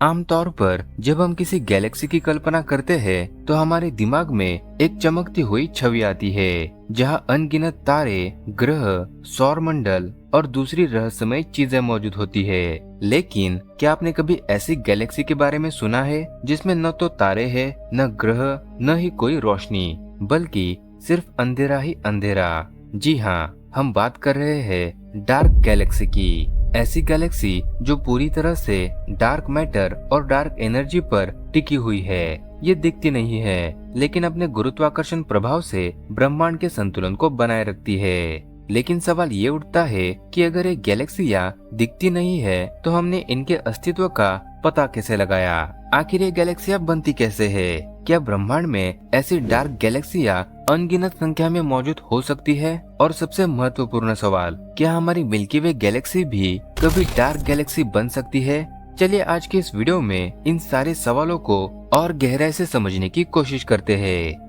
आमतौर पर जब हम किसी गैलेक्सी की कल्पना करते हैं तो हमारे दिमाग में एक चमकती हुई छवि आती है जहां अनगिनत तारे, ग्रह, सौर मंडल और दूसरी रहस्यमय चीजें मौजूद होती है। लेकिन क्या आपने कभी ऐसी गैलेक्सी के बारे में सुना है जिसमें न तो तारे हैं, न ग्रह, न ही कोई रोशनी, बल्कि सिर्फ अंधेरा ही अंधेरा? जी हाँ, हम बात कर रहे हैं डार्क गैलेक्सी की। ऐसी गैलेक्सी जो पूरी तरह से डार्क मैटर और डार्क एनर्जी पर टिकी हुई है। ये दिखती नहीं है, लेकिन अपने गुरुत्वाकर्षण प्रभाव से ब्रह्मांड के संतुलन को बनाए रखती है। लेकिन सवाल ये उठता है कि अगर ये गैलेक्सियां दिखती नहीं है तो हमने इनके अस्तित्व का पता कैसे लगाया? आखिर ये गैलेक्सियां बनती कैसे है? क्या ब्रह्मांड में ऐसी डार्क गैलेक्सियां अनगिनत संख्या में मौजूद हो सकती है? और सबसे महत्वपूर्ण सवाल, क्या हमारी मिल्की वे गैलेक्सी भी कभी डार्क गैलेक्सी बन सकती है? चलिए आज के इस वीडियो में इन सारे सवालों को और गहराई से समझने की कोशिश करते हैं।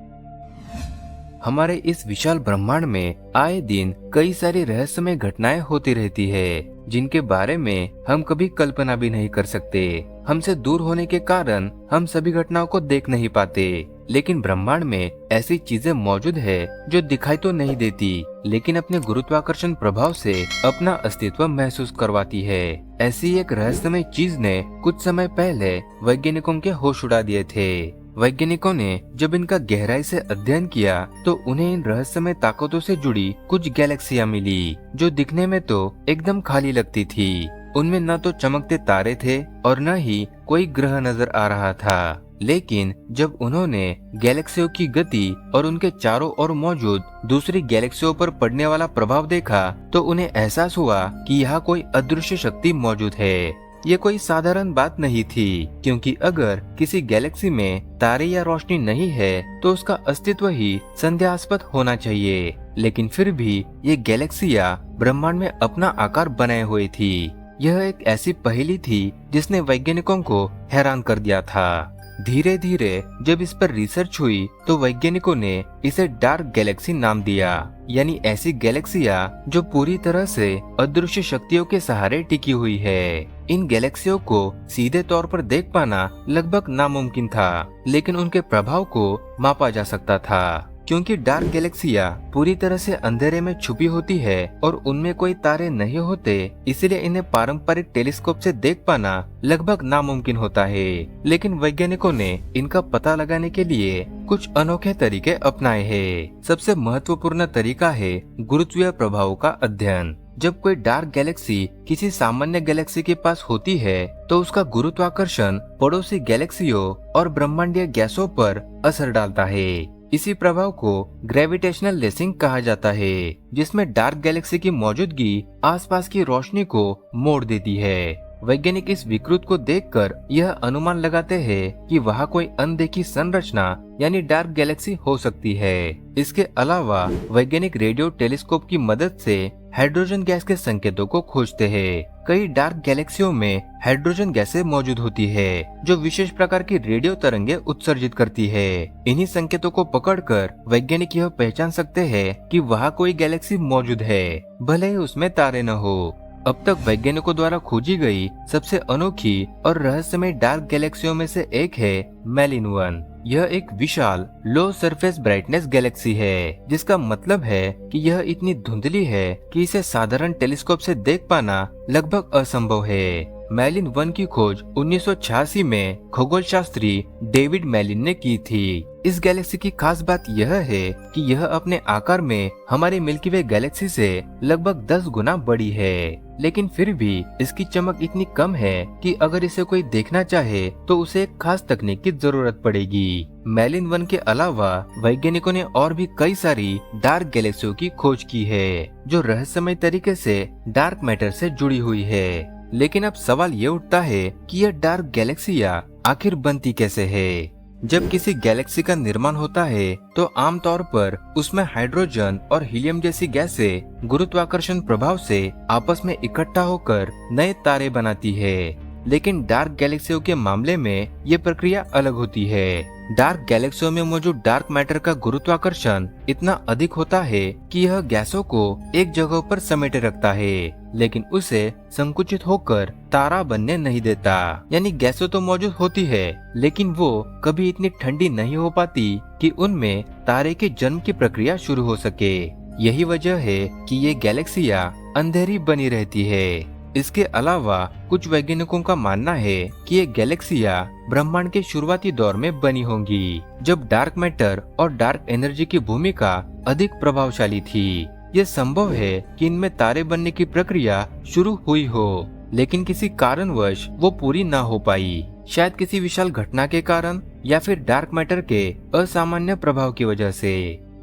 हमारे इस विशाल ब्रह्मांड में आए दिन कई सारी रहस्यमय घटनाएं होती रहती है, जिनके बारे में हम कभी कल्पना भी नहीं कर सकते। हमसे दूर होने के कारण हम सभी घटनाओं को देख नहीं पाते, लेकिन ब्रह्मांड में ऐसी चीजें मौजूद है जो दिखाई तो नहीं देती, लेकिन अपने गुरुत्वाकर्षण प्रभाव से अपना अस्तित्व महसूस करवाती है। ऐसी एक रहस्यमय चीज ने कुछ समय पहले वैज्ञानिकों के होश उड़ा दिए थे। वैज्ञानिकों ने जब इनका गहराई से अध्ययन किया तो उन्हें इन रहस्यमय ताकतों से जुड़ी कुछ गैलेक्सियां मिली जो दिखने में तो एकदम खाली लगती थी। उनमें न तो चमकते तारे थे और न ही कोई ग्रह नजर आ रहा था। लेकिन जब उन्होंने गैलेक्सियों की गति और उनके चारों ओर मौजूद दूसरी गैलेक्सियों पर पड़ने वाला प्रभाव देखा तो उन्हें एहसास हुआ कि यहाँ कोई अदृश्य शक्ति मौजूद है। ये कोई साधारण बात नहीं थी, क्योंकि अगर किसी गैलेक्सी में तारे या रोशनी नहीं है तो उसका अस्तित्व ही संदेहास्पद होना चाहिए। लेकिन फिर भी ये गैलेक्सियां ब्रह्मांड में अपना आकार बनाए हुए थी। यह एक ऐसी पहेली थी जिसने वैज्ञानिकों को हैरान कर दिया था। धीरे धीरे जब इस पर रिसर्च हुई तो वैज्ञानिकों ने इसे डार्क गैलेक्सी नाम दिया, यानी ऐसी गैलेक्सियां जो पूरी तरह से अदृश्य शक्तियों के सहारे टिकी हुई है। इन गैलेक्सियों को सीधे तौर पर देख पाना लगभग नामुमकिन था, लेकिन उनके प्रभाव को मापा जा सकता था। क्योंकि डार्क गैलेक्सियां पूरी तरह से अंधेरे में छुपी होती है और उनमें कोई तारे नहीं होते, इसलिए इन्हें पारंपरिक टेलीस्कोप से देख पाना लगभग नामुमकिन होता है। लेकिन वैज्ञानिकों ने इनका पता लगाने के लिए कुछ अनोखे तरीके अपनाए हैं। सबसे महत्वपूर्ण तरीका है गुरुत्वीय प्रभाव का अध्ययन। जब कोई डार्क गैलेक्सी किसी सामान्य गैलेक्सी के पास होती है तो उसका गुरुत्वाकर्षण पड़ोसी गैलेक्सियों और ब्रह्मांडीय गैसों पर असर डालता है। इसी प्रभाव को ग्रेविटेशनल लेसिंग कहा जाता है, जिसमें डार्क गैलेक्सी की मौजूदगी आसपास की रोशनी को मोड़ देती है। वैज्ञानिक इस विकृत को देखकर यह अनुमान लगाते हैं कि वहाँ कोई अनदेखी संरचना यानी डार्क गैलेक्सी हो सकती है। इसके अलावा वैज्ञानिक रेडियो टेलीस्कोप की मदद से हाइड्रोजन गैस के संकेतों को खोजते हैं। कई डार्क गैलेक्सियों में हाइड्रोजन गैसें मौजूद होती है जो विशेष प्रकार की रेडियो तरंगे उत्सर्जित करती है। इन्हीं संकेतों को पकड़कर वैज्ञानिक यह पहचान सकते हैं कि वहाँ कोई गैलेक्सी मौजूद है, भले ही उसमें तारे न हो। अब तक वैज्ञानिकों द्वारा खोजी गई सबसे अनोखी और रहस्यमय डार्क गैलेक्सियों में से एक है मेलिन 1। यह एक विशाल लो सरफेस ब्राइटनेस गैलेक्सी है, जिसका मतलब है कि यह इतनी धुंधली है कि इसे साधारण टेलीस्कोप से देख पाना लगभग असंभव है। मेलिन 1 की खोज 1986 में खगोल शास्त्री डेविड मेलिन ने की थी। इस गैलेक्सी की खास बात यह है कि यह अपने आकार में हमारी मिल्की वे गैलेक्सी से लगभग 10 गुना बड़ी है, लेकिन फिर भी इसकी चमक इतनी कम है कि अगर इसे कोई देखना चाहे तो उसे एक खास तकनीक की जरूरत पड़ेगी। मेलिन 1 के अलावा वैज्ञानिकों ने और भी कई सारी डार्क गैलेक्सियों की खोज की है जो रहस्यमय तरीके से डार्क मैटर से जुड़ी हुई है। लेकिन अब सवाल ये उठता है कि यह डार्क गैलेक्सियां आखिर बनती कैसे है? जब किसी गैलेक्सी का निर्माण होता है तो आमतौर पर उसमें हाइड्रोजन और हीलियम जैसी गैसें गुरुत्वाकर्षण प्रभाव से आपस में इकट्ठा होकर नए तारे बनाती है। लेकिन डार्क गैलेक्सियों के मामले में ये प्रक्रिया अलग होती है। डार्क गैलेक्सियों में मौजूद डार्क मैटर का गुरुत्वाकर्षण इतना अधिक होता है कि यह गैसों को एक जगह पर समेटे रखता है, लेकिन उसे संकुचित होकर तारा बनने नहीं देता। यानी गैसें तो मौजूद होती है, लेकिन वो कभी इतनी ठंडी नहीं हो पाती कि उनमें तारे के जन्म की प्रक्रिया शुरू हो सके। यही वजह है कि ये गैलेक्सियां अंधेरी बनी रहती है। इसके अलावा कुछ वैज्ञानिकों का मानना है कि ये गैलेक्सियां ब्रह्मांड के शुरुआती दौर में बनी होंगी, जब डार्क मैटर और डार्क एनर्जी की भूमिका अधिक प्रभावशाली थी। ये संभव है कि इनमें तारे बनने की प्रक्रिया शुरू हुई हो, लेकिन किसी कारणवश वो पूरी ना हो पाई। शायद किसी विशाल घटना के कारण या फिर डार्क मैटर के असामान्य प्रभाव की वजह से।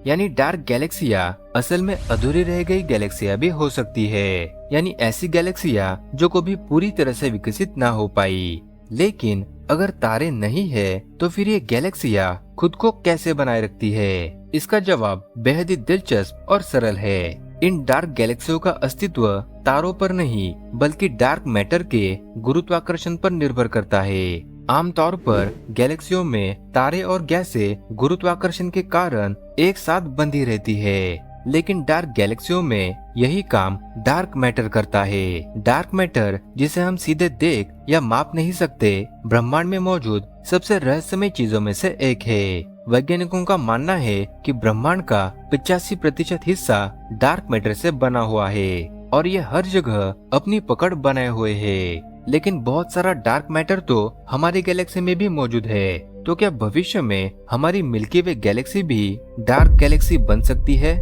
यानी डार्क गैलेक्सियां असल में अधूरी रह गई गैलेक्सियां भी हो सकती है। यानी ऐसी गैलेक्सियां जो कभी पूरी तरह से विकसित ना हो पाई। लेकिन अगर तारे नहीं है तो फिर ये गैलेक्सियां खुद को कैसे बनाए रखती है? इसका जवाब बेहद ही दिलचस्प और सरल है। इन डार्क गैलेक्सियों का अस्तित्व तारों पर नहीं बल्कि डार्क मैटर के गुरुत्वाकर्षण पर निर्भर करता है। आमतौर पर गैलेक्सियों में तारे और गैसें गुरुत्वाकर्षण के कारण एक साथ बंधी रहती है, लेकिन डार्क गैलेक्सियों में यही काम डार्क मैटर करता है। डार्क मैटर, जिसे हम सीधे देख या माप नहीं सकते, ब्रह्मांड में मौजूद सबसे रहस्यमय चीजों में से एक है। वैज्ञानिकों का मानना है कि ब्रह्मांड का 85% हिस्सा डार्क मैटर से बना हुआ है और ये हर जगह अपनी पकड़ बनाए हुए है। लेकिन बहुत सारा डार्क मैटर तो हमारी गैलेक्सी में भी मौजूद है। तो क्या भविष्य में हमारी मिल्की वे गैलेक्सी भी डार्क गैलेक्सी बन सकती है?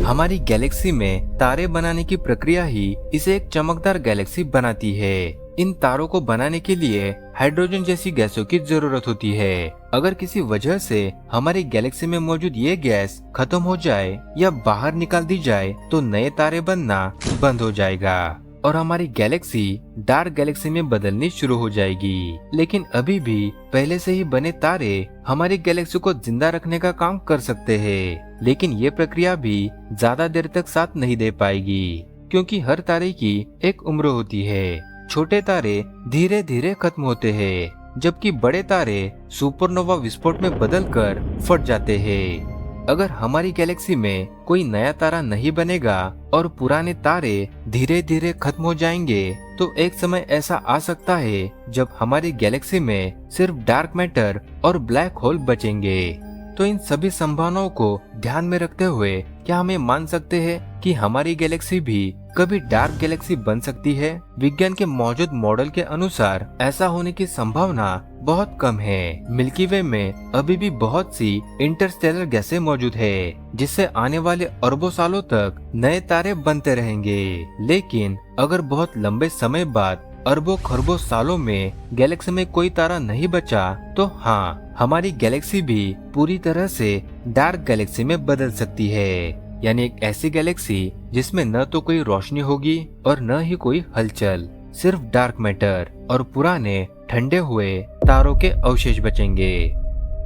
हमारी गैलेक्सी में तारे बनाने की प्रक्रिया ही इसे एक चमकदार गैलेक्सी बनाती है। इन तारों को बनाने के लिए हाइड्रोजन जैसी गैसों की जरूरत होती है। अगर किसी वजह से हमारी गैलेक्सी में मौजूद ये गैस खत्म हो जाए या बाहर निकाल दी जाए तो नए तारे बनना बंद हो जाएगा और हमारी गैलेक्सी डार्क गैलेक्सी में बदलनी शुरू हो जाएगी। लेकिन अभी भी पहले से ही बने तारे हमारी गैलेक्सी को जिंदा रखने का काम कर सकते हैं, लेकिन ये प्रक्रिया भी ज्यादा देर तक साथ नहीं दे पाएगी, क्योंकि हर तारे की एक उम्र होती है। छोटे तारे धीरे धीरे खत्म होते हैं, जबकि बड़े तारे सुपरनोवा विस्फोट में बदलकर फट जाते हैं। अगर हमारी गैलेक्सी में कोई नया तारा नहीं बनेगा और पुराने तारे धीरे धीरे खत्म हो जाएंगे, तो एक समय ऐसा आ सकता है जब हमारी गैलेक्सी में सिर्फ डार्क मैटर और ब्लैक होल बचेंगे। तो इन सभी संभावनाओं को ध्यान में रखते हुए क्या हमें मान सकते हैं कि हमारी गैलेक्सी भी कभी डार्क गैलेक्सी बन सकती है? विज्ञान के मौजूद मॉडल के अनुसार ऐसा होने की संभावना बहुत कम है। मिल्की वे में अभी भी बहुत सी इंटरस्टेलर गैसें मौजूद है, जिससे आने वाले अरबों सालों तक नए तारे बनते रहेंगे। लेकिन अगर बहुत लंबे समय बाद अरबों खरबों सालों में गैलेक्सी में कोई तारा नहीं बचा, तो हाँ, हमारी गैलेक्सी भी पूरी तरह से डार्क गैलेक्सी में बदल सकती है। यानी एक ऐसी गैलेक्सी जिसमें न तो कोई रोशनी होगी और न ही कोई हलचल, सिर्फ डार्क मैटर और पुराने ठंडे हुए तारों के अवशेष बचेंगे।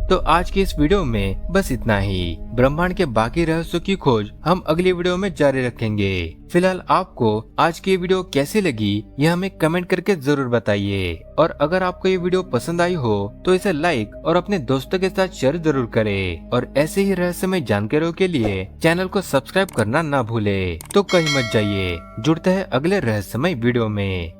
तो आज की इस वीडियो में बस इतना ही। ब्रह्मांड के बाकी रहस्यों की खोज हम अगली वीडियो में जारी रखेंगे। फिलहाल आपको आज की वीडियो कैसी लगी यह हमें कमेंट करके जरूर बताइए, और अगर आपको ये वीडियो पसंद आई हो तो इसे लाइक और अपने दोस्तों के साथ शेयर जरूर करें, और ऐसे ही रहस्यमय जानकारियों के लिए चैनल को सब्सक्राइब करना ना भूले। तो कहीं मत जाइए, जुड़ते हैं अगले रहस्यमय वीडियो में।